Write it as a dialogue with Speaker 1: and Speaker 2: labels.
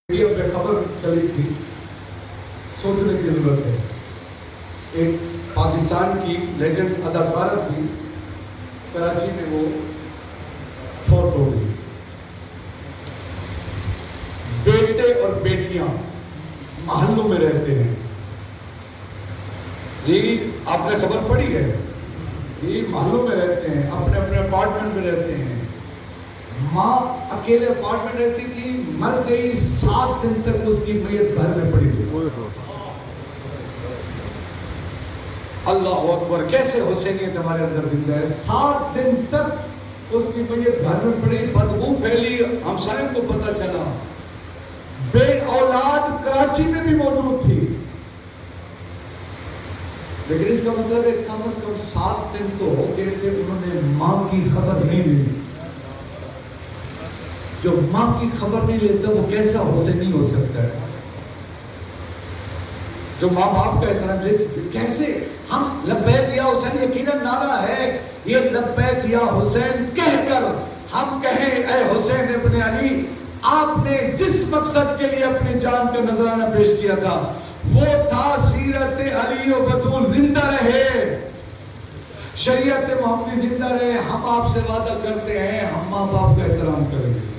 Speaker 1: اب میں خبر چلی تھی، سوچنے کی ضرورت ہے. ایک پاکستان کی لیجنڈ اداکارہ تھی، کراچی میں وہ فوت ہو گئی. بیٹے اور بیٹیاں محلوں میں رہتے ہیں. جی آپ نے خبر پڑھی ہے؟ جی محلوں میں رہتے ہیں، اپنے اپنے اپارٹمنٹ میں رہتے ہیں. ماں اکیلے اپارٹمنٹ رہتی تھی، مر گئی، 7 دن تک اس کی میت گھر میں پڑی ہوئی. اللہ اکبر، کیسے حسینیت ہمارے اندر زندہ ہے. 7 دن تک اس کی میت گھر میں پڑی، بدبو پھیلی، ہمسائوں کو پتہ چلا. بے اولاد کراچی میں بھی موجود تھی، لیکن اس کا مطلب ہے کم از کم 7 دن تو ہو گئے تھے انہوں نے ماں کی خبر نہیں لی. جو ماں کی خبر نہیں لیتا وہ کیسا حسینی ہو سکتا ہے؟ جو ماں باپ کا احترام لیتے کیسے ہم لبیک یا حسین یقیناً نعرہ ہے یہ لبیک یا حسین کہہ کر ہم کہیں اے حسین ابن علی، آپ نے جس مقصد کے لیے اپنی جان کا نذرانہ پیش کیا تھا وہ تھا سیرت علی و بطول زندہ رہے، شریعت محمدی زندہ رہے. ہم آپ سے وعدہ کرتے ہیں ہم ماں باپ کا احترام کریں گے.